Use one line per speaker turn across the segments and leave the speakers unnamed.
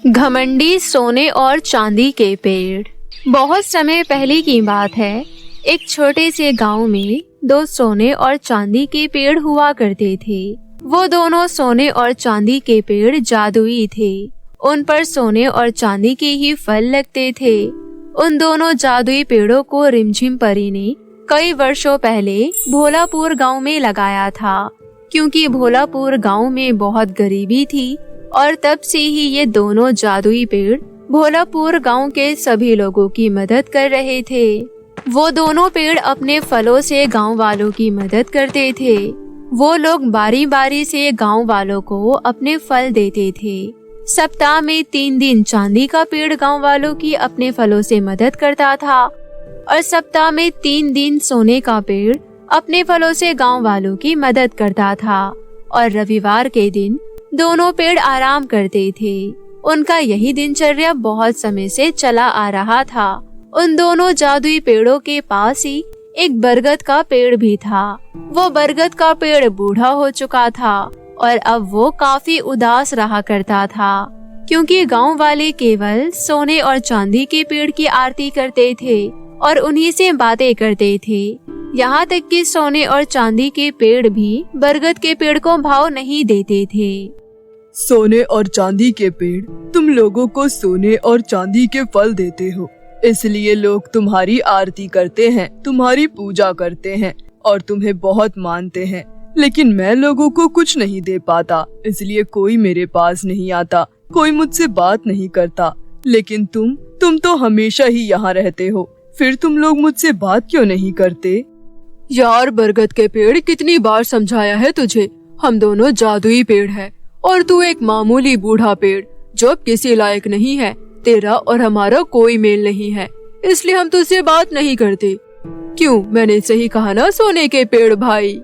घमंडी सोने और चांदी के पेड़। बहुत समय पहले की बात है। एक छोटे से गांव में दो सोने और चांदी के पेड़ हुआ करते थे। वो दोनों सोने और चांदी के पेड़ जादुई थे। उन पर सोने और चांदी के ही फल लगते थे। उन दोनों जादुई पेड़ों को रिमझिम परी ने कई वर्षों पहले भोलापुर गांव में लगाया था, क्योंकि भोलापुर गांव में बहुत गरीबी थी और तब से ही ये दोनों जादुई पेड़ भोलापुर गांव के सभी लोगों की मदद कर रहे थे। वो दोनों पेड़ अपने फलों से गांव वालों की मदद करते थे। वो लोग बारी बारी से गांव वालों को अपने फल देते थे। सप्ताह में 3 दिन चांदी का पेड़ गांव वालों की अपने फलों से मदद करता था और सप्ताह में 3 दिन सोने का पेड़ अपने फलों से गांव वालों की मदद करता था। और रविवार के दिन दोनों पेड़ आराम करते थे। उनका यही दिनचर्या बहुत समय से चला आ रहा था। उन दोनों जादुई पेड़ों के पास ही एक बरगद का पेड़ भी था। वो बरगद का पेड़ बूढ़ा हो चुका था और अब वो काफी उदास रहा करता था, क्योंकि गांव वाले केवल सोने और चांदी के पेड़ की आरती करते थे और उन्हीं से बातें करते थे। यहाँ तक कि सोने और चांदी के पेड़ भी बरगद के पेड़ को भाव नहीं देते थे।
सोने और चांदी के पेड़ तुम लोगों को सोने और चांदी के फल देते हो, इसलिए लोग तुम्हारी आरती करते हैं, तुम्हारी पूजा करते हैं और तुम्हें बहुत मानते हैं। लेकिन मैं लोगों को कुछ नहीं दे पाता, इसलिए कोई मेरे पास नहीं आता, कोई मुझसे बात नहीं करता। लेकिन तुम तो हमेशा ही यहाँ रहते हो, फिर तुम लोग मुझसे बात क्यों नहीं करते?
यार बरगद के पेड़, कितनी बार समझाया है तुझे, हम दोनों जादुई पेड़ हैं और तू एक मामूली बूढ़ा पेड़ जो अब किसी लायक नहीं है। तेरा और हमारा कोई मेल नहीं है, इसलिए हम तुझसे बात नहीं करते। क्यों, मैंने सही कहा ना सोने के पेड़ भाई?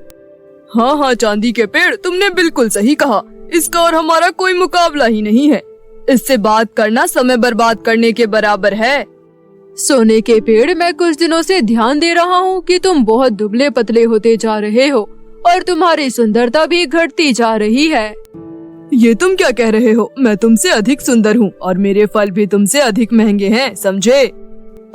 हाँ, चांदी के पेड़, तुमने बिल्कुल सही कहा। इसका और हमारा कोई मुकाबला ही नहीं है। इससे बात करना समय बर्बाद करने के बराबर है।
सोने के पेड़, मैं कुछ दिनों से ध्यान दे रहा हूँ कि तुम बहुत दुबले पतले होते जा रहे हो और तुम्हारी सुंदरता भी घटती जा रही है।
ये तुम क्या कह रहे हो? मैं तुमसे अधिक सुंदर हूँ और मेरे फल भी तुमसे अधिक महंगे हैं, समझे?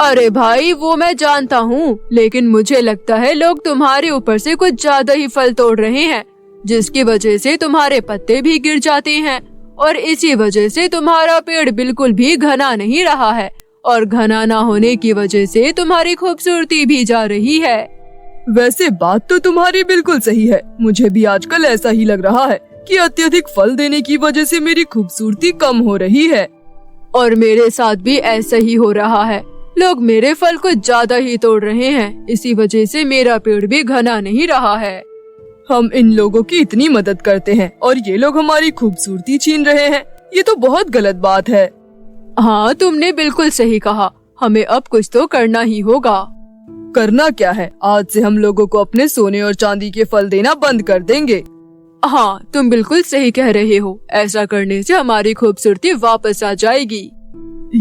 अरे भाई, वो मैं जानता हूँ, लेकिन मुझे लगता है लोग तुम्हारे ऊपर से कुछ ज्यादा ही फल तोड़ रहे हैं, जिसकी वजह से तुम्हारे पत्ते भी गिर जाते हैं और इसी वजह से तुम्हारा पेड़ बिल्कुल भी घना नहीं रहा है और घना ना होने की वजह से तुम्हारी खूबसूरती भी जा रही है।
वैसे बात तो तुम्हारी बिल्कुल सही है। मुझे भी आजकल ऐसा ही लग रहा है कि अत्यधिक फल देने की वजह से मेरी खूबसूरती कम हो रही है।
और मेरे साथ भी ऐसा ही हो रहा है। लोग मेरे फल को ज्यादा ही तोड़ रहे हैं, इसी वजह से मेरा पेड़ भी घना नहीं रहा है।
हम इन लोगों की इतनी मदद करते हैं और ये लोग हमारी खूबसूरती छीन रहे हैं। ये तो बहुत गलत बात है।
हाँ, तुमने बिल्कुल सही कहा। हमें अब कुछ तो करना ही होगा।
करना क्या है? आज से हम लोगों को अपने सोने और चांदी के फल देना बंद कर देंगे।
हाँ, तुम बिल्कुल सही कह रहे हो। ऐसा करने से हमारी खूबसूरती वापस आ जाएगी।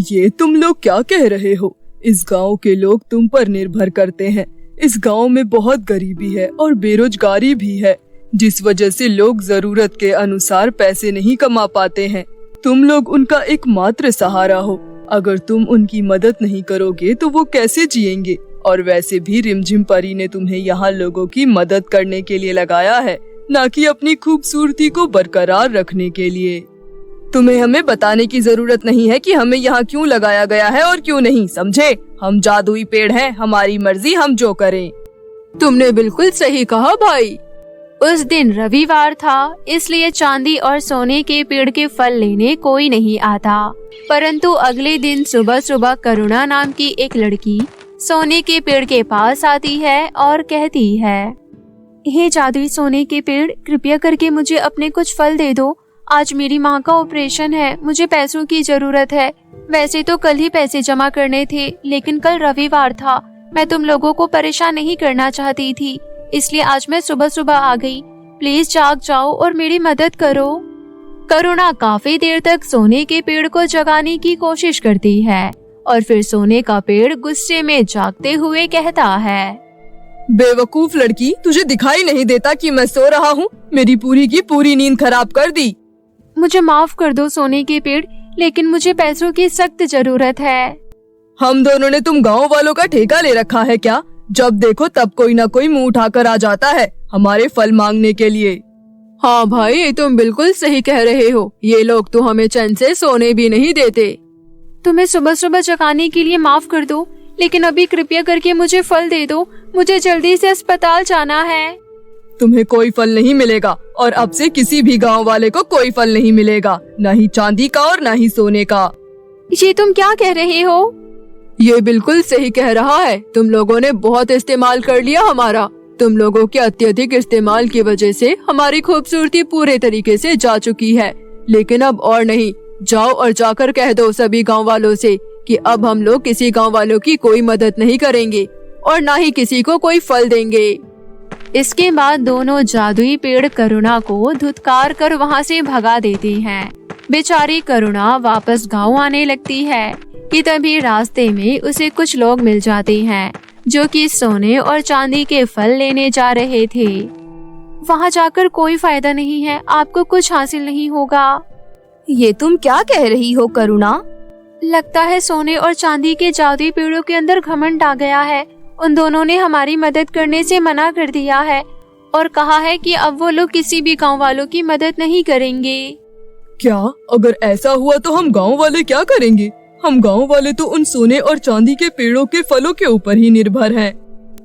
ये तुम लोग क्या कह रहे हो? इस गांव के लोग तुम पर निर्भर करते हैं। इस गांव में बहुत गरीबी है और बेरोजगारी भी है, जिस वजह से लोग जरूरत के अनुसार पैसे नहीं कमा पाते हैं। तुम लोग उनका एकमात्र सहारा हो। अगर तुम उनकी मदद नहीं करोगे तो वो कैसे जिएंगे? और वैसे भी रिमझिम परी ने तुम्हें यहाँ लोगों की मदद करने के लिए लगाया है, न कि अपनी खूबसूरती को बरकरार रखने के लिए। तुम्हें हमें बताने की जरूरत नहीं है कि हमें यहाँ क्यों लगाया गया है और क्यों नहीं, समझे? हम जादुई पेड़ हैं, हमारी मर्जी, हम जो करें।
तुमने बिल्कुल सही कहा भाई।
उस दिन रविवार था, इसलिए चांदी और सोने के पेड़ के फल लेने कोई नहीं आता। परंतु अगले दिन सुबह सुबह करुणा नाम की एक लड़की सोने के पेड़ के पास आती है और कहती है, हे जादुई सोने के पेड़, कृपया करके मुझे अपने कुछ फल दे दो। आज मेरी माँ का ऑपरेशन है, मुझे पैसों की जरूरत है। वैसे तो कल ही पैसे जमा करने थे, लेकिन कल रविवार था। मैं तुम लोगों को परेशान नहीं करना चाहती थी, इसलिए आज मैं सुबह सुबह आ गई। प्लीज जाग जाओ और मेरी मदद करो। करुणा काफी देर तक सोने के पेड़ को जगाने की कोशिश करती है और फिर सोने का पेड़ गुस्से में जागते हुए कहता है,
बेवकूफ लड़की, तुझे दिखाई नहीं देता कि मैं सो रहा हूँ? मेरी पूरी की पूरी नींद खराब कर दी।
मुझे माफ कर दो सोने के पेड़, लेकिन मुझे पैसों की सख्त जरूरत है।
हम दोनों ने तुम गांव वालों का ठेका ले रखा है क्या? जब देखो तब कोई ना कोई मुंह उठाकर आ जाता है हमारे फल मांगने के लिए।
हाँ भाई, तुम बिल्कुल सही कह रहे हो। ये लोग तो हमें चैन से सोने भी नहीं देते।
तुम्हें सुबह सुबह जगाने के लिए माफ कर दो, लेकिन अभी कृपया करके मुझे फल दे दो। मुझे जल्दी से अस्पताल जाना है।
तुम्हें कोई फल नहीं मिलेगा और अब से किसी भी गांव वाले को कोई फल नहीं मिलेगा, न ही चांदी का और न ही सोने का।
ये तुम क्या कह रहे हो?
ये बिल्कुल सही कह रहा है। तुम लोगों ने बहुत इस्तेमाल कर लिया हमारा। तुम लोगों के अत्यधिक इस्तेमाल की वजह से हमारी खूबसूरती पूरे तरीके से जा चुकी है। लेकिन अब और नहीं। जाओ और जाकर कह दो सभी गांव वालों से कि अब हम लोग किसी गांव वालों की कोई मदद नहीं करेंगे और ना ही किसी को कोई फल देंगे।
इसके बाद दोनों जादुई पेड़ करुणा को धुतकार कर वहाँ से भगा देती हैं। बेचारी करुणा वापस गांव आने लगती है कि तभी रास्ते में उसे कुछ लोग मिल जाते हैं जो कि सोने और चांदी के फल लेने जा रहे थे। वहाँ जाकर कोई फायदा नहीं है, आपको कुछ हासिल नहीं होगा।
ये तुम क्या कह रही हो करुणा?
लगता है सोने और चांदी के जादुई पेड़ों के अंदर घमंड आ गया है। उन दोनों ने हमारी मदद करने से मना कर दिया है और कहा है कि अब वो लोग किसी भी गांव वालों की मदद नहीं करेंगे।
क्या? अगर ऐसा हुआ तो हम गांव वाले क्या करेंगे? हम गांव वाले तो उन सोने और चांदी के पेड़ों के फलों के ऊपर ही निर्भर हैं।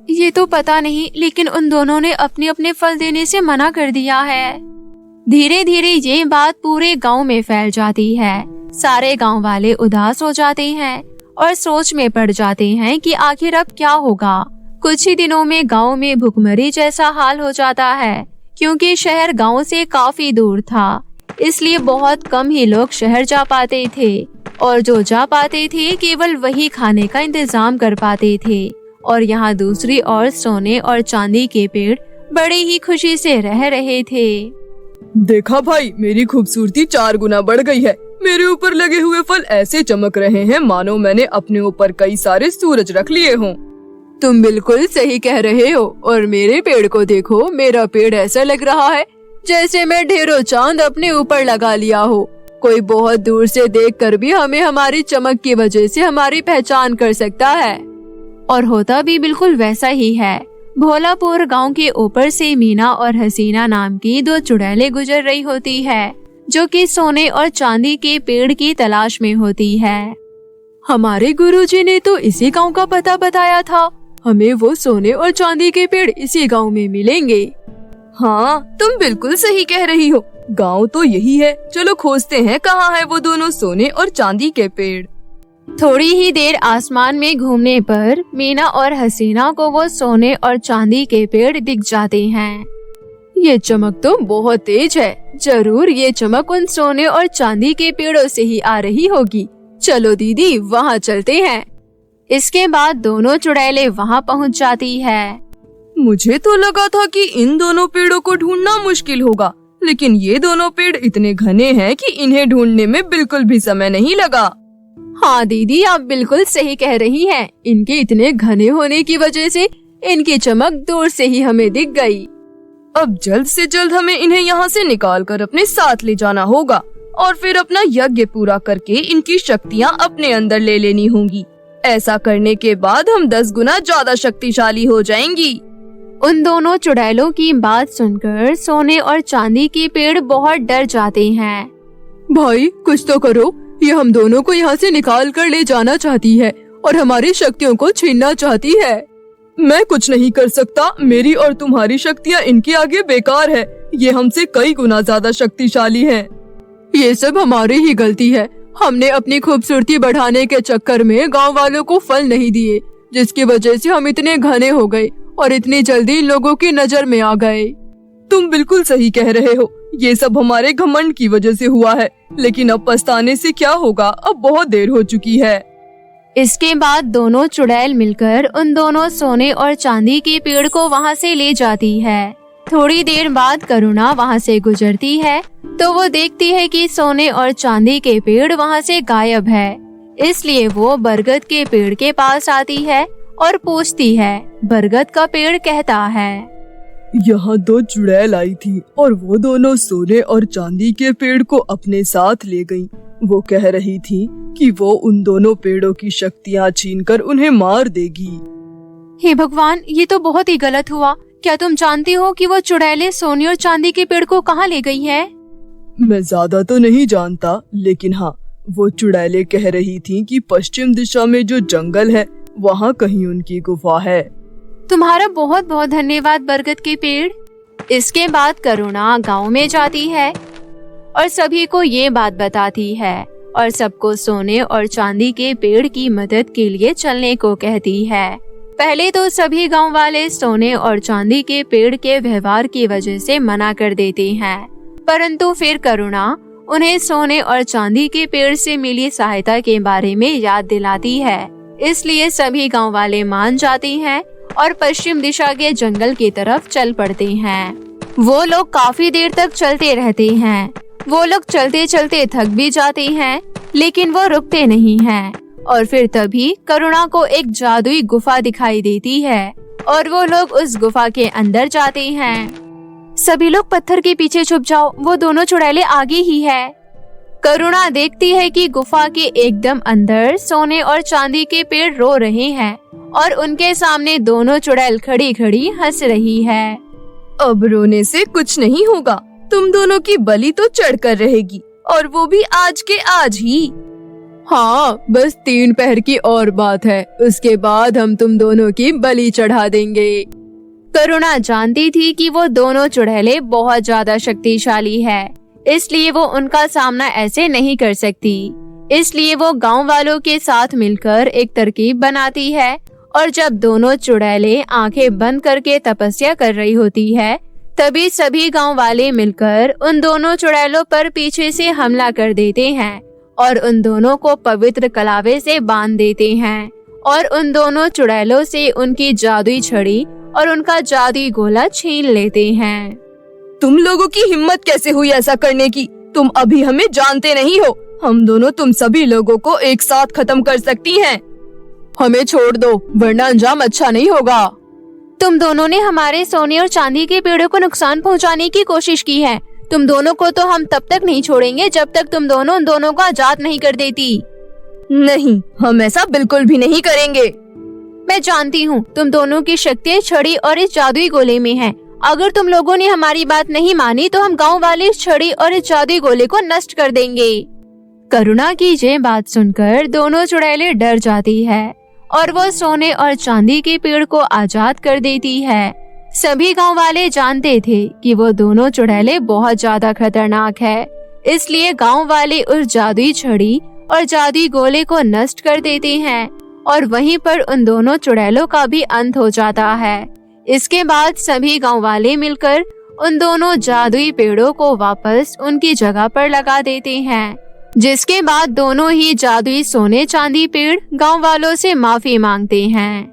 ये तो पता नहीं, लेकिन उन दोनों ने अपने अपने फल देने से मना कर दिया है। धीरे धीरे ये बात पूरे गांव में फैल जाती है। सारे गांव वाले उदास हो जाते हैं और सोच में पड़ जाते हैं कि आखिर अब क्या होगा। कुछ ही दिनों में गांव में भुखमरी जैसा हाल हो जाता है, क्योंकि शहर गांव से काफी दूर था, इसलिए बहुत कम ही लोग शहर जा पाते थे और जो जा पाते थे केवल वही खाने का इंतजाम कर पाते थे। और यहाँ दूसरी ओर सोने और चांदी के पेड़ बड़ी ही खुशी से रह रहे थे।
देखा भाई, मेरी खूबसूरती 4 गुना बढ़ गई है। मेरे ऊपर लगे हुए फल ऐसे चमक रहे हैं मानो मैंने अपने ऊपर कई सारे सूरज रख लिए हों।
तुम बिल्कुल सही कह रहे हो। और मेरे पेड़ को देखो, मेरा पेड़ ऐसा लग रहा है जैसे मैं ढेरों चांद अपने ऊपर लगा लिया हो। कोई बहुत दूर से देखकर भी हमें हमारी चमक की वजह से हमारी पहचान कर सकता है।
और होता भी बिल्कुल वैसा ही है। भोलापुर गांव के ऊपर से मीना और हसीना नाम की 2 चुड़ैलें गुजर रही होती है, जो कि सोने और चांदी के पेड़ की तलाश में होती है।
हमारे गुरुजी ने तो इसी गांव का पता बताया था। हमें वो सोने और चांदी के पेड़ इसी गांव में मिलेंगे।
हाँ, तुम बिल्कुल सही कह रही हो।
गांव तो यही है। चलो खोजते हैं कहाँ है वो दोनों सोने और चांदी के पेड़।
थोड़ी ही देर आसमान में घूमने पर मीना और हसीना को वो सोने और चांदी के पेड़ दिख जाते हैं।
ये चमक तो बहुत तेज है। जरूर ये चमक उन सोने और चांदी के पेड़ों से ही आ रही होगी। चलो दीदी, वहाँ चलते हैं।
इसके बाद दोनों चुड़ैलें वहाँ पहुँच जाती है।
मुझे तो लगा था कि इन दोनों पेड़ों को ढूंढना मुश्किल होगा, लेकिन ये दोनों पेड़ इतने घने हैं कि इन्हें ढूंढने में बिल्कुल भी समय नहीं लगा।
हाँ दीदी, आप बिल्कुल सही कह रही हैं। इनके इतने घने होने की वजह से इनकी चमक दूर से ही हमें दिख गई।
अब जल्द से जल्द हमें इन्हें यहाँ से निकाल कर अपने साथ ले जाना होगा और फिर अपना यज्ञ पूरा करके इनकी शक्तियाँ अपने अंदर ले लेनी होंगी। ऐसा करने के बाद हम 10 गुना ज्यादा शक्तिशाली हो जाएंगी।
उन दोनों चुड़ैलों की बात सुनकर सोने और चांदी के पेड़ बहुत डर जाते हैं।
भाई, कुछ तो करो। ये हम दोनों को यहाँ से निकाल कर ले जाना चाहती है और हमारी शक्तियों को छीनना चाहती है।
मैं कुछ नहीं कर सकता। मेरी और तुम्हारी शक्तियाँ इनके आगे बेकार है। ये हमसे कई गुना ज्यादा शक्तिशाली हैं।
ये सब हमारी ही गलती है। हमने अपनी खूबसूरती बढ़ाने के चक्कर में गांव वालों को फल नहीं दिए, जिसकी वजह से हम इतने घने हो गए और इतनी जल्दी लोगों की नजर में आ गए।
तुम बिल्कुल सही कह रहे हो। ये सब हमारे घमंड की वजह से हुआ है, लेकिन अब पछताने से क्या होगा, अब बहुत देर हो चुकी है।
इसके बाद दोनों चुड़ैल मिलकर उन दोनों सोने और चांदी के पेड़ को वहाँ से ले जाती है। थोड़ी देर बाद करुणा वहाँ से गुजरती है तो वो देखती है कि सोने और चांदी के पेड़ वहाँ से गायब है। इसलिए वो बरगद के पेड़ के पास आती है और पूछती है। बरगद का पेड़ कहता है,
यहाँ 2 चुड़ैल आई थी और वो दोनों सोने और चांदी के पेड़ को अपने साथ ले गईं। वो कह रही थी कि वो उन दोनों पेड़ों की शक्तियाँ छीनकर उन्हें मार देगी।
हे भगवान, ये तो बहुत ही गलत हुआ। क्या तुम जानती हो कि वो चुड़ैलें सोने और चांदी के पेड़ को कहाँ ले गई है?
मैं ज्यादा तो नहीं जानता, लेकिन हाँ, वो चुड़ैलें कह रही थीं कि पश्चिम दिशा में जो जंगल है वहाँ कहीं उनकी गुफा है।
तुम्हारा बहुत बहुत धन्यवाद बरगद के पेड़। इसके बाद करुणा गांव में जाती है और सभी को ये बात बताती है और सबको सोने और चांदी के पेड़ की मदद के लिए चलने को कहती है। पहले तो सभी गांव वाले सोने और चांदी के पेड़ के व्यवहार की वजह से मना कर देते हैं, परंतु फिर करुणा उन्हें सोने और चांदी के पेड़ से मिली सहायता के बारे में याद दिलाती है। इसलिए सभी गांव वाले मान जाते हैं और पश्चिम दिशा के जंगल की तरफ चल पड़ते हैं। वो लोग काफी देर तक चलते रहते हैं। वो लोग चलते चलते थक भी जाते हैं, लेकिन वो रुकते नहीं हैं। और फिर तभी करुणा को एक जादुई गुफा दिखाई देती है और वो लोग उस गुफा के अंदर जाते हैं। सभी लोग पत्थर के पीछे छुप जाओ, वो दोनों चुड़ैलें आगे ही है। करुणा देखती है कि गुफा के एकदम अंदर सोने और चांदी के पेड़ रो रहे हैं और उनके सामने दोनों चुड़ैल खड़ी खड़ी हंस रही है।
अब रोने से कुछ नहीं होगा, तुम दोनों की बलि तो चढ़कर रहेगी, और वो भी आज के आज ही।
हाँ, बस 3 पहर की और बात है, उसके बाद हम तुम दोनों की बलि चढ़ा देंगे।
करुणा जानती थी कि वो दोनों चुड़ैलें बहुत ज्यादा शक्तिशाली है, इसलिए वो उनका सामना ऐसे नहीं कर सकती। इसलिए वो गांव वालों के साथ मिलकर एक तरकीब बनाती है और जब दोनों चुड़ैलें आंखें बंद करके तपस्या कर रही होती है, तभी सभी गांव वाले मिलकर उन दोनों चुड़ैलों पर पीछे से हमला कर देते हैं और उन दोनों को पवित्र कलावे से बांध देते हैं और उन दोनों चुड़ैलों से उनकी जादुई छड़ी और उनका जादुई गोला छीन लेते हैं।
तुम लोगों की हिम्मत कैसे हुई ऐसा करने की? तुम अभी हमें जानते नहीं हो। हम दोनों तुम सभी लोगों को एक साथ खत्म कर सकती हैं।
हमें छोड़ दो, वरना अंजाम अच्छा नहीं होगा।
तुम दोनों ने हमारे सोने और चांदी के पेड़ों को नुकसान पहुंचाने की कोशिश की है। तुम दोनों को तो हम तब तक नहीं छोड़ेंगे जब तक तुम दोनों उन दोनों को आजाद नहीं कर देती।
नहीं, हम ऐसा बिल्कुल भी नहीं करेंगे।
मैं जानती हूँ तुम दोनों की शक्तियाँ छड़ी और इस जादुई गोले में है। अगर तुम लोगों ने हमारी बात नहीं मानी तो हम गांव वाले इस छड़ी और इस जादुई गोले को नष्ट कर देंगे। करुणा की ये बात सुनकर दोनों चुड़ैलें डर जाती है और वो सोने और चांदी के पेड़ को आजाद कर देती है। सभी गांव वाले जानते थे कि वो दोनों चुड़ैलें बहुत ज्यादा खतरनाक है, इसलिए गांव वाले उस जादुई छड़ी और जादुई गोले को नष्ट कर देते हैं और वहीं पर उन दोनों चुड़ैलों का भी अंत हो जाता है। इसके बाद सभी गांव वाले मिलकर उन दोनों जादुई पेड़ों को वापस उनकी जगह पर लगा देते हैं, जिसके बाद दोनों ही जादुई सोने चांदी पेड़ गांव वालों से माफी मांगते हैं।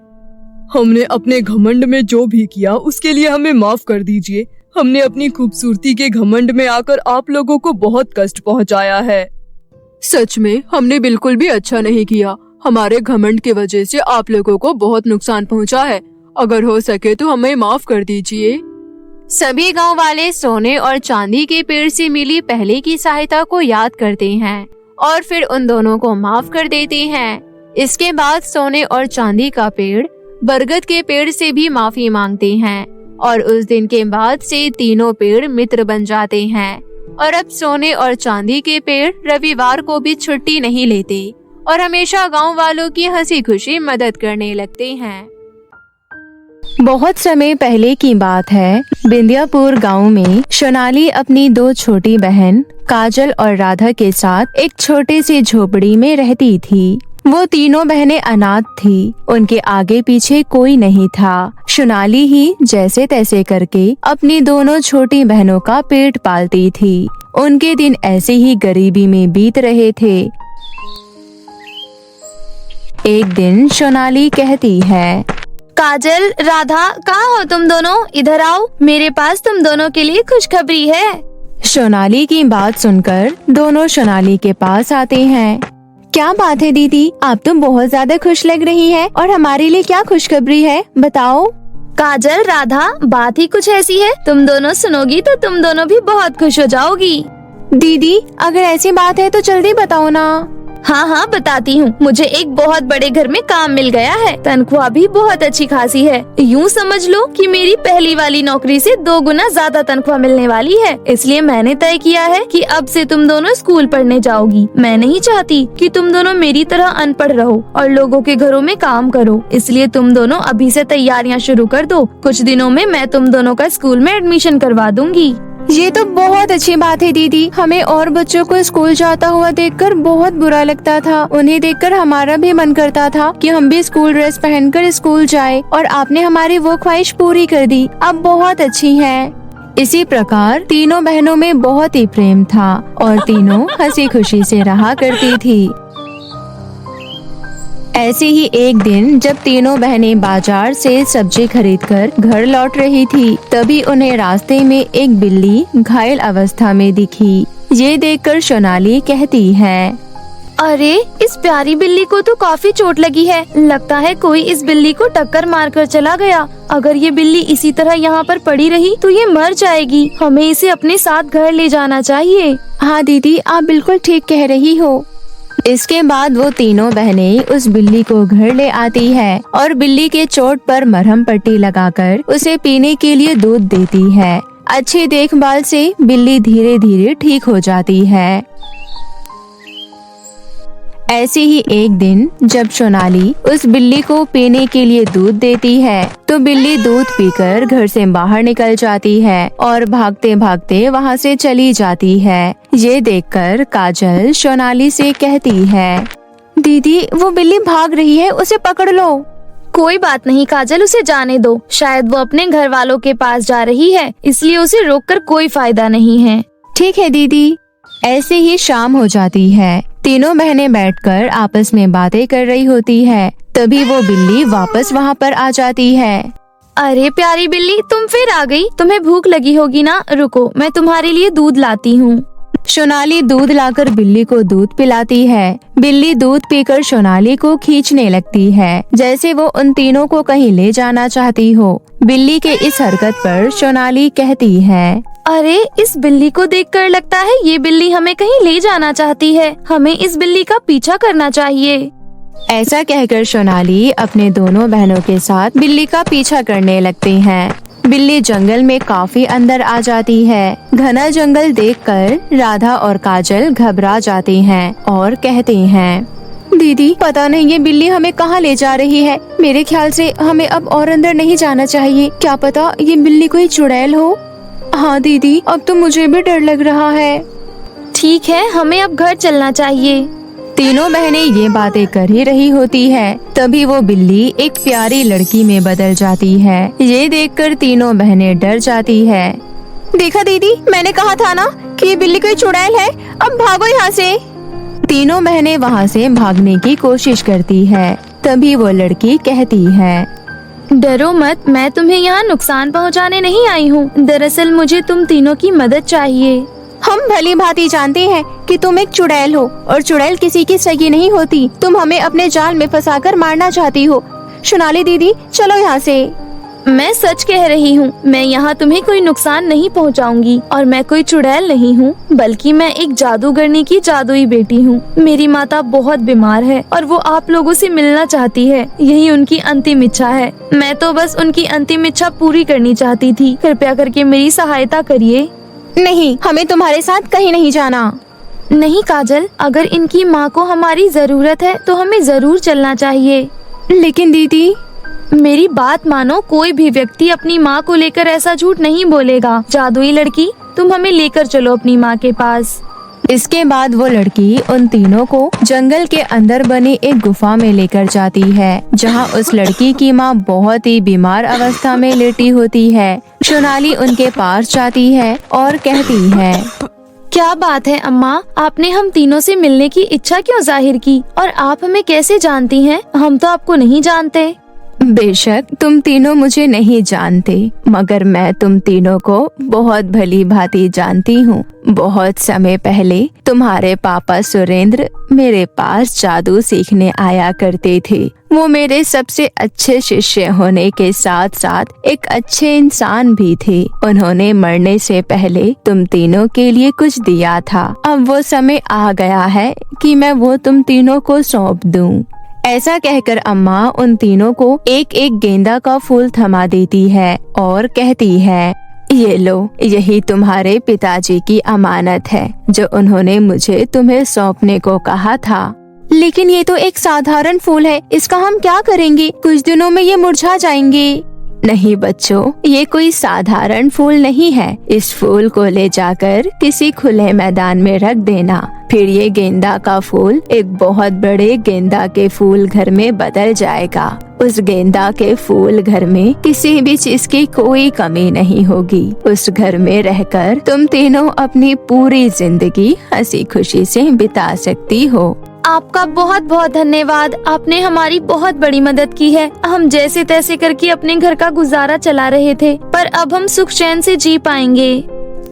हमने अपने घमंड में जो भी किया उसके लिए हमें माफ कर दीजिए। हमने अपनी खूबसूरती के घमंड में आकर आप लोगों को बहुत कष्ट पहुंचाया है।
सच में हमने बिल्कुल भी अच्छा नहीं किया। हमारे घमंड की वजह से आप लोगों को बहुत नुकसान पहुंचा है। अगर हो सके तो हमें माफ कर दीजिए।
सभी गांव वाले सोने और चांदी के पेड़ से मिली पहले की सहायता को याद करते हैं और फिर उन दोनों को माफ कर देते हैं। इसके बाद सोने और चांदी का पेड़ बरगद के पेड़ से भी माफी मांगते हैं और उस दिन के बाद से तीनों पेड़ मित्र बन जाते हैं और अब सोने और चांदी के पेड़ रविवार को भी छुट्टी नहीं लेते और हमेशा गांव वालों की हंसी खुशी मदद करने लगते हैं।
बहुत समय पहले की बात है। बिंदियापुर गांव में सोनाली अपनी 2 छोटी बहन काजल और राधा के साथ एक छोटे सी झोपड़ी में रहती थी। वो तीनों बहनें अनाथ थी। उनके आगे पीछे कोई नहीं था। सोनाली ही जैसे तैसे करके अपनी दोनों छोटी बहनों का पेट पालती थी। उनके दिन ऐसे ही गरीबी में बीत रहे थे। एक दिन सोनाली कहती है,
काजल, राधा, कहाँ हो तुम दोनों? इधर आओ, मेरे पास तुम दोनों के लिए खुशखबरी है।
सोनाली की बात सुनकर दोनों सोनाली के पास आते हैं। क्या बात है दीदी, आप तो बहुत ज्यादा खुश लग रही हैं और हमारे लिए क्या खुशखबरी है, बताओ।
काजल, राधा, बात ही कुछ ऐसी है, तुम दोनों सुनोगी तो तुम दोनों भी बहुत खुश हो जाओगी।
दीदी अगर ऐसी बात है तो जल्दी बताओ ना।
हाँ हाँ बताती हूँ। मुझे एक बहुत बड़े घर में काम मिल गया है। तनख्वाह भी बहुत अच्छी खासी है। यूँ समझ लो कि मेरी पहली वाली नौकरी से 2 गुना ज्यादा तनख्वाह मिलने वाली है। इसलिए मैंने तय किया है कि अब से तुम दोनों स्कूल पढ़ने जाओगी। मैं नहीं चाहती कि तुम दोनों मेरी तरह अनपढ़ रहो और लोगों के घरों में काम करो। इसलिए तुम दोनों अभी से तैयारियाँ शुरू कर दो। कुछ दिनों में मैं तुम दोनों का स्कूल में एडमिशन करवा दूंगी।
ये तो बहुत अच्छी बात है दीदी। हमें और बच्चों को स्कूल जाता हुआ देखकर बहुत बुरा लगता था। उन्हें देखकर हमारा भी मन करता था कि हम भी स्कूल ड्रेस पहनकर स्कूल जाएं और आपने हमारी वो ख्वाहिश पूरी कर दी। अब बहुत अच्छी है। इसी प्रकार तीनों बहनों में बहुत ही प्रेम था और तीनों हंसी खुशी से रहा करती थी। ऐसे ही एक दिन जब तीनों बहनें बाजार से सब्जी खरीदकर घर लौट रही थी, तभी उन्हें रास्ते में एक बिल्ली घायल अवस्था में दिखी। ये देखकर सोनाली कहती है,
अरे इस प्यारी बिल्ली को तो काफी चोट लगी है। लगता है कोई इस बिल्ली को टक्कर मारकर चला गया। अगर ये बिल्ली इसी तरह यहाँ पर पड़ी रही तो ये मर जाएगी। हमें इसे अपने साथ घर ले जाना चाहिए।
हाँ दीदी आप बिल्कुल ठीक कह रही हो। इसके बाद वो तीनों बहनें उस बिल्ली को घर ले आती है और बिल्ली के चोट पर मरहम पट्टी लगाकर उसे पीने के लिए दूध देती है। अच्छी देखभाल से बिल्ली धीरे धीरे ठीक हो जाती है। ऐसे ही एक दिन जब सोनाली उस बिल्ली को पीने के लिए दूध देती है तो बिल्ली दूध पीकर घर से बाहर निकल जाती है और भागते भागते वहाँ से चली जाती है। ये देखकर काजल सोनाली से कहती है, दीदी वो बिल्ली भाग रही है, उसे पकड़ लो।
कोई बात नहीं काजल, उसे जाने दो। शायद वो अपने घर वालों के पास जा रही है, इसलिए उसे रोककर कोई फायदा नहीं है।
ठीक है दीदी। ऐसे ही शाम हो जाती है। तीनों बहनें बैठकर आपस में बातें कर रही होती है। तभी वो बिल्ली वापस वहाँ पर आ जाती है।
अरे प्यारी बिल्ली, तुम फिर आ गई। तुम्हें भूख लगी होगी ना, रुको मैं तुम्हारे लिए दूध लाती हूँ।
सोनाली दूध लाकर बिल्ली को दूध पिलाती है। बिल्ली दूध पीकर सोनाली को खींचने लगती है, जैसे वो उन तीनों को कहीं ले जाना चाहती हो। बिल्ली के इस हरकत पर सोनाली कहती है,
अरे इस बिल्ली को देखकर लगता है ये बिल्ली हमें कहीं ले जाना चाहती है। हमें इस बिल्ली का पीछा करना चाहिए।
ऐसा कहकर सोनाली अपने दोनों बहनों के साथ बिल्ली का पीछा करने लगती हैं। बिल्ली जंगल में काफी अंदर आ जाती है। घना जंगल देखकर राधा और काजल घबरा जाती हैं और कहती हैं, दीदी पता नहीं ये बिल्ली हमें कहाँ ले जा रही है। मेरे ख्याल से हमें अब और अंदर नहीं जाना चाहिए। क्या पता ये बिल्ली कोई चुड़ैल हो। हाँ दीदी अब तो मुझे भी डर लग रहा है।
ठीक है, हमें अब घर चलना चाहिए।
तीनों बहनें ये बातें कर ही रही होती है, तभी वो बिल्ली एक प्यारी लड़की में बदल जाती है। ये देखकर तीनों बहनें डर जाती है। देखा दीदी, मैंने कहा था ना कि ये बिल्ली कोई चुड़ैल है। अब भागो यहाँ से। तीनों बहनें वहाँ से भागने की कोशिश करती है। तभी वो लड़की कहती है,
डरो मत, मैं तुम्हें यहाँ नुकसान पहुँचाने नहीं आई हूँ। दरअसल मुझे तुम तीनों की मदद चाहिए।
हम भली भांति जानते हैं कि तुम एक चुड़ैल हो और चुड़ैल किसी की सगी नहीं होती। तुम हमें अपने जाल में फंसाकर मारना चाहती हो। सोनाली दीदी चलो यहाँ से।
मैं सच कह रही हूँ, मैं यहाँ तुम्हें कोई नुकसान नहीं पहुँचाऊंगी। और मैं कोई चुड़ैल नहीं हूँ, बल्कि मैं एक जादूगरनी की जादुई बेटी हूँ। मेरी माता बहुत बीमार है और वो आप लोगों से मिलना चाहती है। यही उनकी अंतिम इच्छा है। मैं तो बस उनकी अंतिम इच्छा पूरी करनी चाहती थी। कृपया करके मेरी सहायता करिए।
नहीं, हमें तुम्हारे साथ कहीं नहीं जाना।
नहीं काजल, अगर इनकी माँ को हमारी जरूरत है तो हमें जरूर चलना चाहिए।
लेकिन दीदी
मेरी बात मानो, कोई भी व्यक्ति अपनी माँ को लेकर ऐसा झूठ नहीं बोलेगा। जादुई लड़की, तुम हमें लेकर चलो अपनी माँ के पास।
इसके बाद वो लड़की उन तीनों को जंगल के अंदर बनी एक गुफा में लेकर जाती है, जहाँ उस लड़की की माँ बहुत ही बीमार अवस्था में लेटी होती है। सोनाली उनके पास जाती है और कहती है,
क्या बात है अम्मा, आपने हम तीनों से मिलने की इच्छा क्यों जाहिर की? और आप हमें कैसे जानती हैं? हम तो आपको नहीं जानते।
बेशक तुम तीनों मुझे नहीं जानते, मगर मैं तुम तीनों को बहुत भली भांति जानती हूँ। बहुत समय पहले तुम्हारे पापा सुरेंद्र मेरे पास जादू सीखने आया करते थे। वो मेरे सबसे अच्छे शिष्य होने के साथ साथ एक अच्छे इंसान भी थे। उन्होंने मरने से पहले तुम तीनों के लिए कुछ दिया था। अब वो समय आ गया है कि मैं वो तुम तीनों को सौंप दूं। ऐसा कहकर अम्मा उन तीनों को एक एक गेंदा का फूल थमा देती है और कहती है, ये लो, यही तुम्हारे पिताजी की अमानत है जो उन्होंने मुझे तुम्हें सौंपने को कहा था।
लेकिन ये तो एक साधारण फूल है, इसका हम क्या करेंगे? कुछ दिनों में ये मुरझा जाएंगे।
नहीं बच्चों, ये कोई साधारण फूल नहीं है। इस फूल को ले जाकर किसी खुले मैदान में रख देना, फिर ये गेंदा का फूल एक बहुत बड़े गेंदा के फूल घर में बदल जाएगा। उस गेंदा के फूल घर में किसी भी चीज की कोई कमी नहीं होगी। उस घर में रहकर तुम तीनों अपनी पूरी जिंदगी हंसी खुशी से बिता सकती हो।
आपका बहुत बहुत धन्यवाद, आपने हमारी बहुत बड़ी मदद की है। हम जैसे तैसे करके अपने घर का गुजारा चला रहे थे, पर अब हम सुख चैन से जी पाएंगे।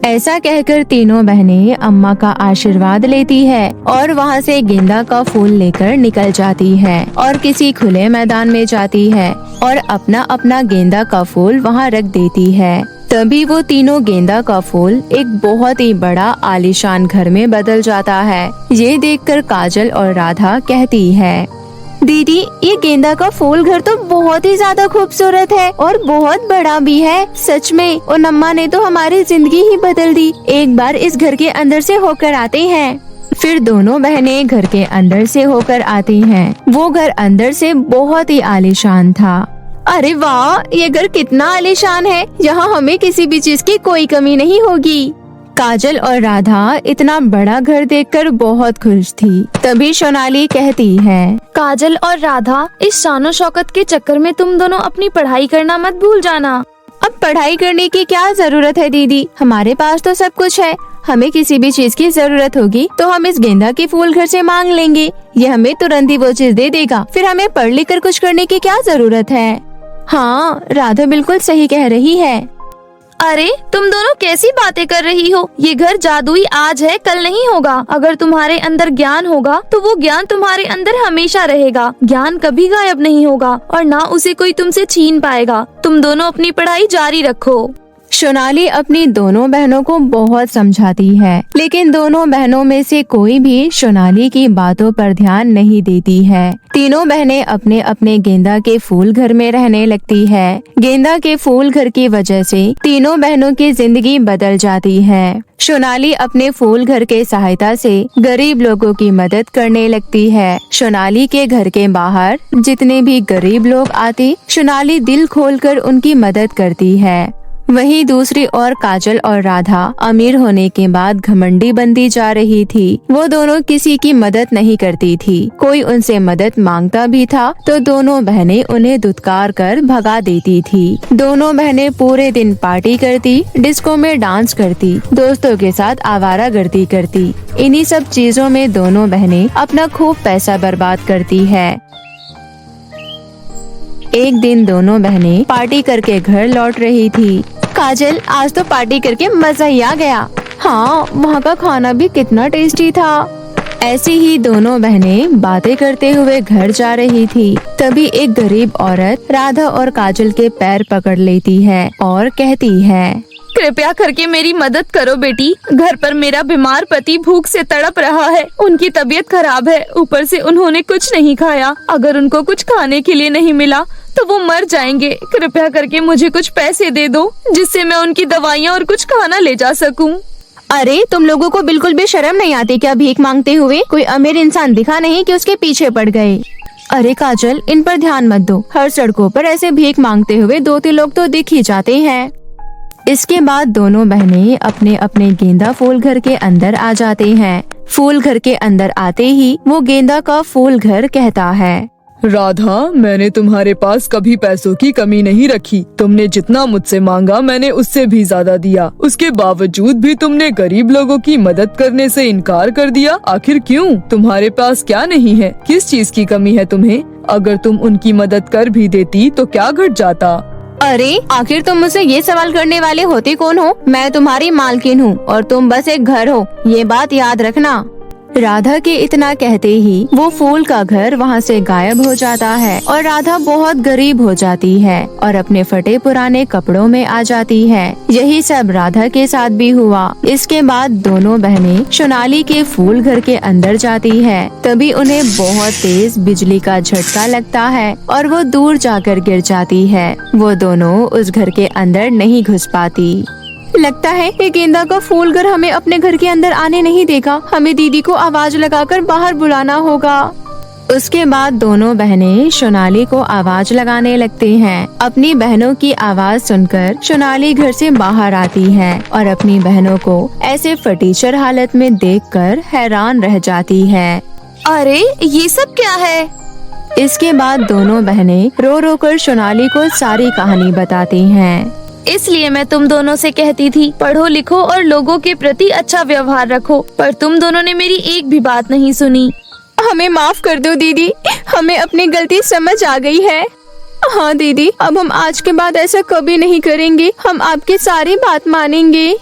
ऐसा कहकर तीनों बहनें अम्मा का आशीर्वाद लेती है और वहाँ से गेंदा का फूल लेकर निकल जाती है और किसी खुले मैदान में जाती है और अपना अपना गेंदा का फूल वहाँ रख देती है। तभी वो तीनों गेंदा का फूल एक बहुत ही बड़ा आलीशान घर में बदल जाता है। ये देखकर काजल और राधा कहती है,
दीदी, ये गेंदा का फूल घर तो बहुत ही ज्यादा खूबसूरत है और बहुत बड़ा भी है। सच में उन अम्मा ने तो हमारी जिंदगी ही बदल दी। एक बार इस घर के अंदर से होकर आते हैं।
फिर दोनों बहनें घर के अंदर से होकर आती हैं। वो घर अंदर से बहुत ही आलीशान था।
अरे वाह, ये घर कितना आलीशान है, यहाँ हमें किसी भी चीज की कोई कमी नहीं होगी।
काजल और राधा इतना बड़ा घर देखकर बहुत खुश थी। तभी सोनाली कहती है,
काजल और राधा, इस शानो शौकत के चक्कर में तुम दोनों अपनी पढ़ाई करना मत भूल जाना।
अब पढ़ाई करने की क्या जरूरत है दीदी, हमारे पास तो सब कुछ है। हमें किसी भी चीज की जरूरत होगी तो हम इस गेंदा के फूल घर से मांग लेंगे। ये हमें तुरंत ही वो चीज दे देगा। फिर हमें पढ़ लिख कर कुछ करने की क्या जरूरत है।
हाँ, राधा बिल्कुल सही कह रही है। अरे तुम दोनों कैसी बातें कर रही हो? ये घर जादुई आज है, कल नहीं होगा। अगर तुम्हारे अंदर ज्ञान होगा तो वो ज्ञान तुम्हारे अंदर हमेशा रहेगा। ज्ञान कभी गायब नहीं होगा और ना उसे कोई तुमसे छीन पाएगा। तुम दोनों अपनी पढ़ाई जारी रखो।
सोनाली अपनी दोनों बहनों को बहुत समझाती है, लेकिन दोनों बहनों में से कोई भी सोनाली की बातों पर ध्यान नहीं देती है। तीनों बहनें अपने अपने गेंदा के फूल घर में रहने लगती है। गेंदा के फूल घर की वजह से तीनों बहनों की जिंदगी बदल जाती है। सोनाली अपने फूल घर के सहायता से गरीब लोगों की मदद करने लगती है। सोनाली के घर के बाहर जितने भी गरीब लोग आते, सोनाली दिल खोलकर उनकी मदद करती है। वहीं दूसरी ओर काजल और राधा अमीर होने के बाद घमंडी बनती जा रही थी। वो दोनों किसी की मदद नहीं करती थी। कोई उनसे मदद मांगता भी था तो दोनों बहनें उन्हें धुतकार कर भगा देती थी। दोनों बहनें पूरे दिन पार्टी करती, डिस्को में डांस करती, दोस्तों के साथ आवारागर्दी करती। इन्हीं सब चीजों में दोनों बहनें अपना खूब पैसा बर्बाद करती है। एक दिन दोनों बहनें पार्टी करके घर लौट रही थी।
काजल, आज तो पार्टी करके मजा ही आ गया।
हाँ, वहाँ का खाना भी कितना टेस्टी था। ऐसी ही दोनों बहनें बातें करते हुए घर जा रही थी। तभी एक गरीब औरत राधा और काजल के पैर पकड़ लेती है और कहती है,
कृपया करके मेरी मदद करो बेटी। घर पर मेरा बीमार पति भूख से तड़प रहा है। उनकी तबीयत खराब है, ऊपर से उन्होंने कुछ नहीं खाया। अगर उनको कुछ खाने के लिए नहीं मिला तो वो मर जाएंगे। कृपया करके मुझे कुछ पैसे दे दो जिससे मैं उनकी दवाइयाँ और कुछ खाना ले जा सकूं।
अरे तुम लोगों को बिल्कुल भी शर्म नहीं आती क्या भीख मांगते हुए? कोई अमीर इंसान दिखा नहीं कि उसके पीछे पड़ गए। अरे काजल, इन पर ध्यान मत दो। हर सड़कों पर ऐसे भीख मांगते हुए 2-3 लोग तो दिख ही जाते हैं। इसके बाद दोनों बहनें अपने अपने गेंदा फूल घर के अंदर आ जाते हैं। फूल घर के अंदर आते ही वो गेंदा का फूल घर कहता है,
राधा, मैंने तुम्हारे पास कभी पैसों की कमी नहीं रखी। तुमने जितना मुझसे मांगा मैंने उससे भी ज्यादा दिया। उसके बावजूद भी तुमने गरीब लोगों की मदद करने से इनकार कर दिया। आखिर क्यों? तुम्हारे पास क्या नहीं है? किस चीज की कमी है तुम्हें? अगर तुम उनकी मदद कर भी देती तो क्या घट जाता?
अरे आखिर तुम मुझसे ये सवाल करने वाले होते कौन हो? मैं तुम्हारी मालकिन हूँ और तुम बस एक घर हो, ये बात याद रखना। राधा के इतना कहते ही वो फूल का घर वहाँ से गायब हो जाता है और राधा बहुत गरीब हो जाती है और अपने फटे पुराने कपड़ों में आ जाती है। यही सब राधा के साथ भी हुआ। इसके बाद दोनों बहनें सोनाली के फूल घर के अंदर जाती है। तभी उन्हें बहुत तेज बिजली का झटका लगता है और वो दूर जाकर गिर जाती है। वो दोनों उस घर के अंदर नहीं घुस पाती। लगता है ये गेंदा का फूल घर हमें अपने घर के अंदर आने नहीं देगा। हमें दीदी को आवाज लगाकर बाहर बुलाना होगा। उसके बाद दोनों बहनें सोनाली को आवाज लगाने लगती हैं। अपनी बहनों की आवाज सुनकर सोनाली घर से बाहर आती है और अपनी बहनों को ऐसे फटीचर हालत में देखकर हैरान रह जाती है।
अरे ये सब क्या है?
इसके बाद दोनों बहनें रो रो कर सोनाली को सारी कहानी बताती हैं।
इसलिए मैं तुम दोनों से कहती थी पढ़ो लिखो और लोगों के प्रति अच्छा व्यवहार रखो, पर तुम दोनों ने मेरी एक भी बात नहीं सुनी।
हमें माफ कर दो दीदी, हमें अपनी गलती समझ आ गई है। हाँ दीदी, अब हम आज के बाद ऐसा कभी नहीं करेंगे। हम आपकी सारी बात मानेंगे।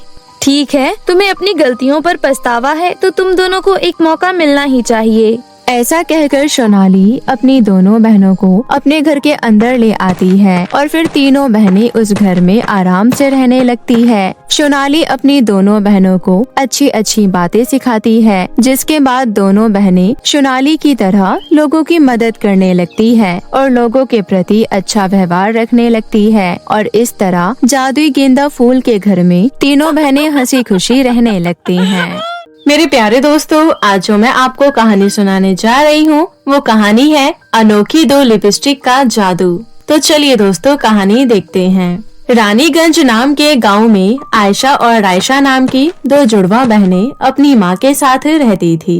ठीक है, तुम्हें अपनी गलतियों पर पछतावा है तो तुम दोनों को एक मौका मिलना ही चाहिए।
ऐसा कहकर सोनाली अपनी दोनों बहनों को अपने घर के अंदर ले आती है और फिर तीनों बहनें उस घर में आराम से रहने लगती है। सोनाली अपनी दोनों बहनों को अच्छी अच्छी बातें सिखाती है, जिसके बाद दोनों बहनें सोनाली की तरह लोगों की मदद करने लगती है और लोगों के प्रति अच्छा व्यवहार रखने लगती है। और इस तरह जादुई गेंदा फूल के घर में तीनों बहनें हंसी खुशी रहने लगती हैं।
मेरे प्यारे दोस्तों, आज जो मैं आपको कहानी सुनाने जा रही हूँ वो कहानी है अनोखी दो लिपस्टिक का जादू। तो चलिए दोस्तों कहानी देखते हैं। रानीगंज नाम के गांव में आयशा और रायशा नाम की दो जुड़वा बहनें अपनी माँ के साथ रहती थी।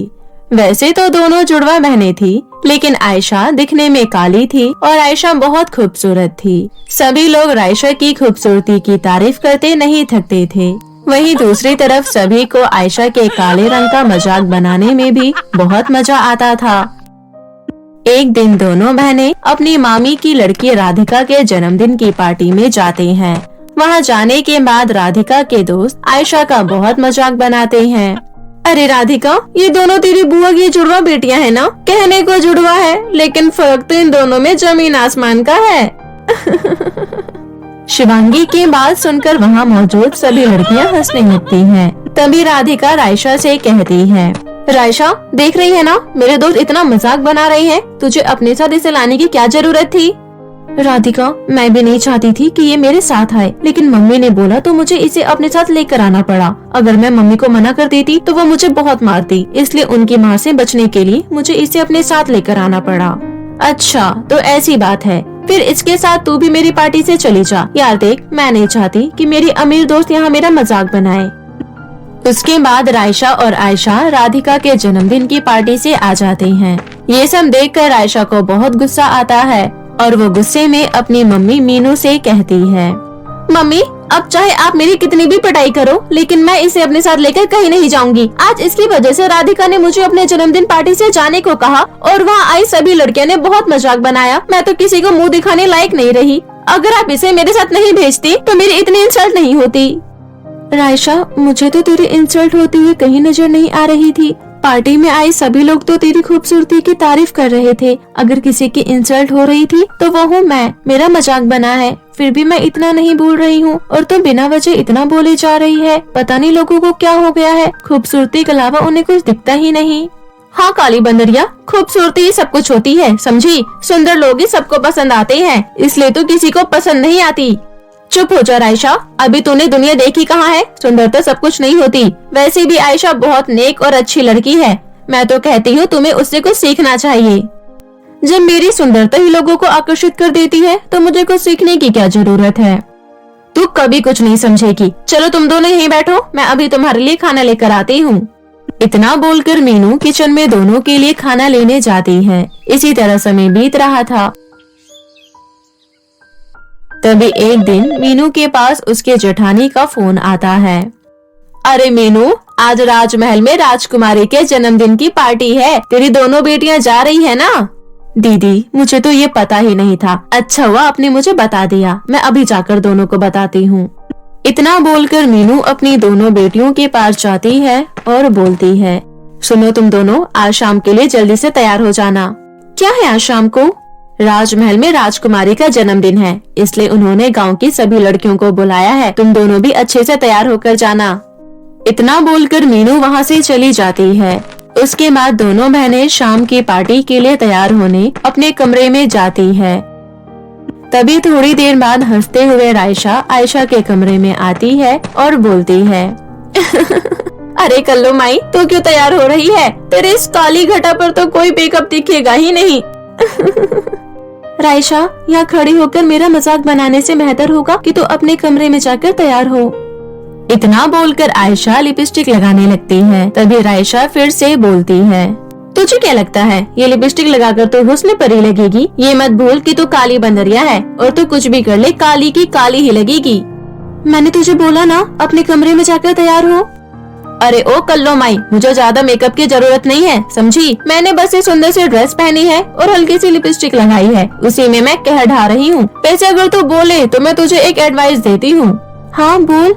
वैसे तो दोनों जुड़वा बहनें थी, लेकिन आयशा दिखने में काली थी और आयशा बहुत खूबसूरत थी। सभी लोग रायशा की खूबसूरती की तारीफ करते नहीं थकते थे। वहीं दूसरी तरफ सभी को आयशा के काले रंग का मजाक बनाने में भी बहुत मजा आता था। एक दिन दोनों बहनें अपनी मामी की लड़की राधिका के जन्मदिन की पार्टी में जाते हैं। वहां जाने के बाद राधिका के दोस्त आयशा का बहुत मजाक बनाते हैं। अरे राधिका, ये दोनों तेरी बुआ की जुड़वा बेटियां हैं ना? कहने को जुड़वा है, लेकिन फर्क तो इन दोनों में जमीन आसमान का है। शिवांगी की बात सुनकर वहाँ मौजूद सभी लड़कियाँ हंसने लगती हैं। तभी राधिका रायशा से कहती है, रायशा देख रही है ना, मेरे दोस्त इतना मजाक बना रही है, तुझे अपने साथ इसे लाने की क्या जरूरत थी? राधिका, मैं भी नहीं चाहती थी कि ये मेरे साथ आए, लेकिन मम्मी ने बोला तो मुझे इसे अपने साथ लेकर आना पड़ा। अगर मैं मम्मी को मना कर देती तो वो मुझे बहुत मारती, इसलिए उनकी मार से बचने के लिए मुझे इसे अपने साथ लेकर आना पड़ा। अच्छा, तो ऐसी बात है, फिर इसके साथ तू भी मेरी पार्टी से चली जा। यार देख, मैं नहीं चाहती कि मेरी अमीर दोस्त यहाँ मेरा मजाक बनाए। उसके बाद रायशा और आयशा राधिका के जन्मदिन की पार्टी से आ जाते हैं। ये सब देखकर आयशा को बहुत गुस्सा आता है और वो गुस्से में अपनी मम्मी मीनू से कहती है, मम्मी अब चाहे आप मेरी कितनी भी पिटाई करो, लेकिन मैं इसे अपने साथ लेकर कहीं नहीं जाऊंगी। आज इसकी वजह से राधिका ने मुझे अपने जन्मदिन पार्टी से जाने को कहा और वहाँ आई सभी लड़कियों ने बहुत मजाक बनाया। मैं तो किसी को मुंह दिखाने लायक नहीं रही। अगर आप इसे मेरे साथ नहीं भेजती तो मेरी इतनी इंसल्ट नहीं होती। रायशा, मुझे तो तेरी इंसल्ट होती हुई कहीं नजर नहीं आ रही थी। पार्टी में आए सभी लोग तो तेरी खूबसूरती की तारीफ कर रहे थे। अगर किसी की इंसल्ट हो रही थी तो वो हूँ मैं। मेरा मजाक बना है, फिर भी मैं इतना नहीं बोल रही हूँ और तुम बिना वजह इतना बोले जा रही है। पता नहीं लोगों को क्या हो गया है, खूबसूरती के अलावा उन्हें कुछ दिखता ही नहीं। हाँ काली बंदरिया, खूबसूरती सब कुछ होती है, समझी? सुंदर लोग ही सबको पसंद आते हैं, इसलिए तो किसी को पसंद नहीं आती। चुप हो जा रायशा, अभी तूने दुनिया देखी कहाँ है? सुंदरता सब कुछ नहीं होती। वैसे भी आयशा बहुत नेक और अच्छी लड़की है। मैं तो कहती हूँ तुम्हें उससे कुछ सीखना चाहिए। जब मेरी सुंदरता ही लोगों को आकर्षित कर देती है तो मुझे कुछ सीखने की क्या जरूरत है? तू कभी कुछ नहीं समझेगी। चलो तुम दोनों यहीं बैठो, मैं अभी तुम्हारे लिए खाना लेकर आती हूँ।
इतना बोलकर मीनू किचन में दोनों के लिए खाना लेने जाती है। इसी तरह समय बीत रहा था। तभी एक दिन मीनू के पास उसके जेठानी का फोन आता है। अरे मीनू, आज राजमहल में राजकुमारी के जन्मदिन की पार्टी है। तेरी दोनों बेटियां जा रही है ना? दीदी, मुझे तो ये पता ही नहीं था। अच्छा हुआ आपने मुझे बता दिया। मैं अभी जाकर दोनों को बताती हूँ। इतना बोलकर मीनू अपनी दोनों बेटियों के पास जाती है और बोलती है, सुनो तुम दोनों, आज शाम के लिए जल्दी से तैयार हो जाना। क्या है आज शाम को? राजमहल में राजकुमारी का जन्मदिन है, इसलिए उन्होंने गांव की सभी लड़कियों को बुलाया है। तुम दोनों भी अच्छे से तैयार होकर जाना। इतना बोलकर मीनू वहाँ से चली जाती है। उसके बाद दोनों बहनें शाम की पार्टी के लिए तैयार होने अपने कमरे में जाती है। तभी थोड़ी देर बाद हंसते हुए रायशा आयशा के कमरे में आती है और बोलती है अरे कल्लो माई, तू क्यों तैयार हो रही है? तेरे इस काली घटा पर तो कोई मेकअप दिखेगा ही नहीं। रायशा, यहाँ खड़ी होकर मेरा मजाक बनाने से बेहतर होगा कि तू अपने कमरे में जाकर तैयार हो। इतना बोलकर आयशा लिपस्टिक लगाने लगती है। तभी रायशा फिर से बोलती है, तुझे क्या लगता है ये लिपस्टिक लगाकर तो हुस्न परी लगेगी? ये मत भूल कि तू काली बंदरिया है और तू कुछ भी कर ले काली की काली ही लगेगी। मैंने तुझे बोला ना अपने कमरे में जाकर तैयार हो। अरे ओ कल्लो माई, मुझे ज्यादा मेकअप की जरूरत नहीं है, समझी? मैंने बस ये सुंदर सी ड्रेस पहनी है और हल्की सी लिपस्टिक लगाई है, उसी में मैं कह ढा रही हूँ। वैसे अगर तू बोले तो मैं तुझे एक एडवाइस देती हूँ। हाँ बोल।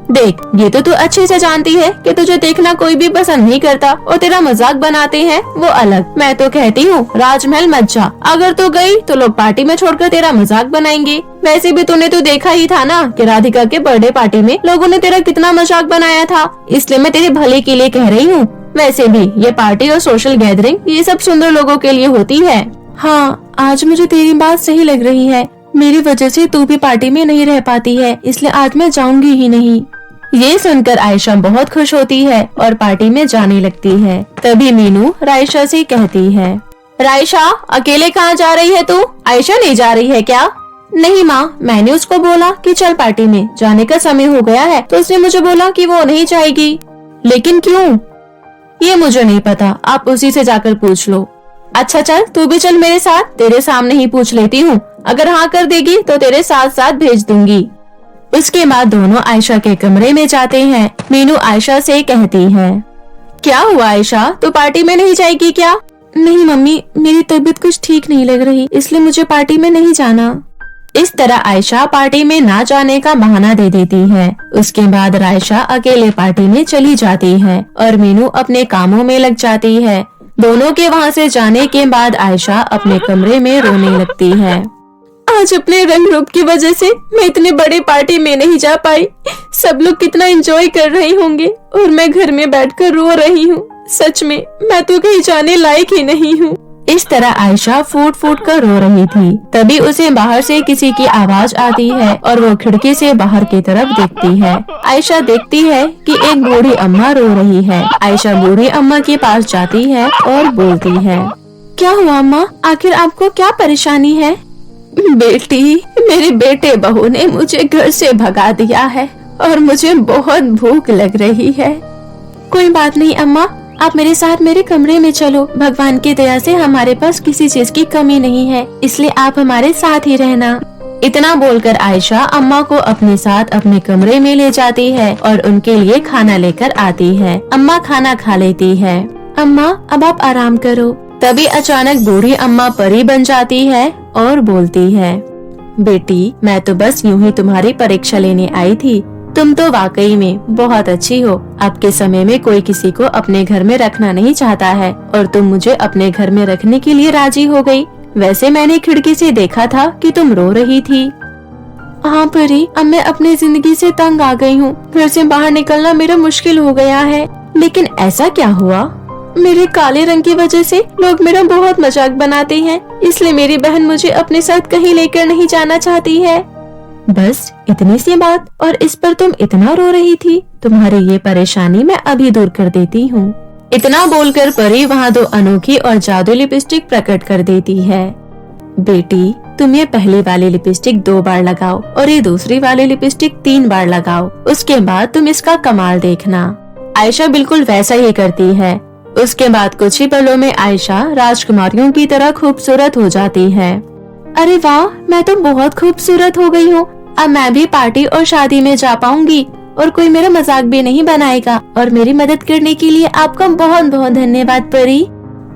देख, ये तो तू अच्छे से जानती है कि तुझे देखना कोई भी पसंद नहीं करता और तेरा मजाक बनाते हैं वो अलग। मैं तो कहती हूँ राजमहल मत जा। अगर तू गई तो लोग पार्टी में छोड़कर तेरा मजाक बनाएंगे। वैसे भी तूने तो देखा ही था ना कि राधिका के बर्थडे पार्टी में लोगों ने तेरा कितना मजाक बनाया था, इसलिए मैं तेरे भले के लिए कह रही हूँ। वैसे भी ये पार्टी और सोशल गैदरिंग ये सब सुंदर लोगों के लिए होती है। हाँ, आज मुझे तेरी बात सही लग रही है। मेरी वजह से तू भी पार्टी में नहीं रह पाती है, इसलिए आज मैं जाऊंगी ही नहीं। ये सुनकर आयशा बहुत खुश होती है और पार्टी में जाने लगती है। तभी मीनू रायशा से कहती है, रायशा, अकेले कहाँ जा रही है तू? आयशा नहीं जा रही है क्या? नहीं माँ, मैंने उसको बोला कि चल पार्टी में जाने का समय हो गया है, तो उसने मुझे बोला कि वो नहीं जाएगी। लेकिन क्यों? ये मुझे नहीं पता, आप उसी से जाकर पूछ लो। अच्छा चल, तू भी चल मेरे साथ, तेरे सामने ही पूछ लेती हूँ। अगर हाँ कर देगी तो तेरे साथ साथ भेज दूंगी। उसके बाद दोनों आयशा के कमरे में जाते हैं। मीनू आयशा से कहती है, क्या हुआ आयशा, तू पार्टी में नहीं जाएगी क्या? नहीं मम्मी, मेरी तबीयत कुछ ठीक नहीं लग रही, इसलिए मुझे पार्टी में नहीं जाना। इस तरह आयशा पार्टी में ना जाने का बहाना दे देती है। उसके बाद रायशा अकेले पार्टी में चली जाती है और मीनू अपने कामों में लग जाती है। दोनों के वहाँ से जाने के बाद आयशा अपने कमरे में रोने लगती है। आज अपने रंग रूप की वजह से मैं इतनी बड़ी पार्टी में नहीं जा पाई। सब लोग कितना एंजॉय कर रहे होंगे और मैं घर में बैठकर रो रही हूँ। सच में मैं तो कहीं जाने लायक ही नहीं हूँ। इस तरह आयशा फूट फूट कर रो रही थी। तभी उसे बाहर से किसी की आवाज आती है और वो खिड़की से बाहर की तरफ देखती है। आयशा देखती है कि एक बूढ़ी अम्मा रो रही है। आयशा बूढ़ी अम्मा के पास जाती है और बोलती है, क्या हुआ अम्मा, आखिर आपको क्या परेशानी है? बेटी, मेरे बेटे बहू ने मुझे घर से भगा दिया है और मुझे बहुत भूख लग रही है। कोई बात नहीं अम्मा, आप मेरे साथ मेरे कमरे में चलो। भगवान की दया से हमारे पास किसी चीज की कमी नहीं है, इसलिए आप हमारे साथ ही रहना। इतना बोलकर आयशा अम्मा को अपने साथ अपने कमरे में ले जाती है और उनके लिए खाना लेकर आती है। अम्मा खाना खा लेती है। अम्मा, अब आप आराम करो। तभी अचानक बूढ़ी अम्मा परी बन जाती है और बोलती है, बेटी, मैं तो बस यूं ही तुम्हारी परीक्षा लेने आई थी। तुम तो वाकई में बहुत अच्छी हो। अब के समय में कोई किसी को अपने घर में रखना नहीं चाहता है और तुम मुझे अपने घर में रखने के लिए राजी हो गई। वैसे मैंने खिड़की से देखा था कि तुम रो रही थी। हाँ परी, अब मैं अपनी जिंदगी से तंग आ गई हूँ। घर से बाहर निकलना मेरा मुश्किल हो गया है। लेकिन ऐसा क्या हुआ? मेरे काले रंग की वजह से लोग मेरा बहुत मजाक बनाते हैं, इसलिए मेरी बहन मुझे अपने साथ कहीं लेकर नहीं जाना चाहती है। बस इतनी सी बात, और इस पर तुम इतना रो रही थी? तुम्हारी ये परेशानी मैं अभी दूर कर देती हूँ। इतना बोलकर परी वहाँ 2 अनोखी और जादू लिपस्टिक प्रकट कर देती है। बेटी, तुम ये पहली वाली लिपस्टिक 2 बार लगाओ और ये दूसरी वाली लिपस्टिक 3 बार लगाओ। उसके बाद तुम इसका कमाल देखना। आयशा बिल्कुल वैसा ही करती है। उसके बाद कुछ ही पलों में आयशा राजकुमारियों की तरह खूबसूरत हो जाती है। अरे वाह, मैं तो बहुत खूबसूरत हो गई हूँ। अब मैं भी पार्टी और शादी में जा पाऊंगी और कोई मेरा मजाक भी नहीं बनाएगा। और मेरी मदद करने के लिए आपका बहुत बहुत धन्यवाद परी।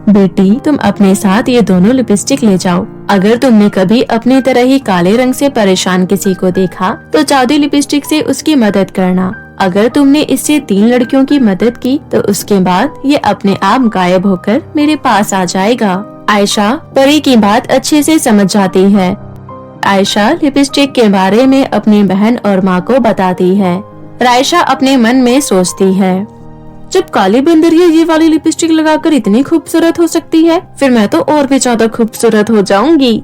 बेटी, तुम अपने साथ ये दोनों लिपस्टिक ले जाओ। अगर तुमने कभी अपनी तरह ही काले रंग से परेशान किसी को देखा तो जादुई लिपस्टिक से उसकी मदद करना। अगर तुमने इससे 3 लड़कियों की मदद की तो उसके बाद ये अपने आप गायब होकर मेरे पास आ जाएगा। आयशा परी की बात अच्छे से समझ जाती है। आयशा लिपस्टिक के बारे में अपनी बहन और माँ को बताती है। आयशा अपने मन में सोचती है, जब काली बंदरिया ये वाली लिपस्टिक लगाकर इतनी खूबसूरत हो सकती है, फिर मैं तो और भी ज्यादा खूबसूरत हो जाऊंगी।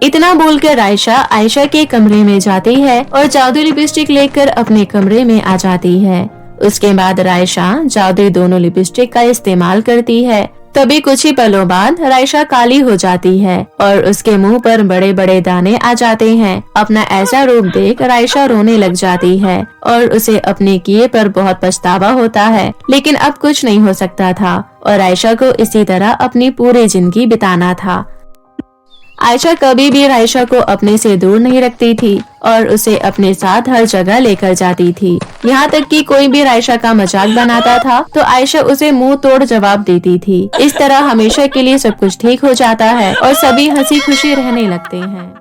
इतना बोलकर आयशा के कमरे में जाती है और जादुई लिपस्टिक लेकर अपने कमरे में आ जाती है। उसके बाद आयशा जादुई दोनों लिपस्टिक का इस्तेमाल करती है। तभी कुछ ही पलों बाद आयशा काली हो जाती है और उसके मुंह पर बड़े बड़े दाने आ जाते हैं। अपना ऐसा रूप देख आयशा रोने लग जाती है और उसे अपने किए पर बहुत पछतावा होता है, लेकिन अब कुछ नहीं हो सकता था और आयशा को इसी तरह अपनी पूरी जिंदगी बिताना था। आयशा कभी भी आयशा को अपने से दूर नहीं रखती थी और उसे अपने साथ हर जगह लेकर जाती थी। यहाँ तक कि कोई भी आयशा का मजाक बनाता था तो आयशा उसे मुंह तोड़ जवाब देती थी। इस तरह हमेशा के लिए सब कुछ ठीक हो जाता है और सभी हंसी खुशी रहने लगते हैं।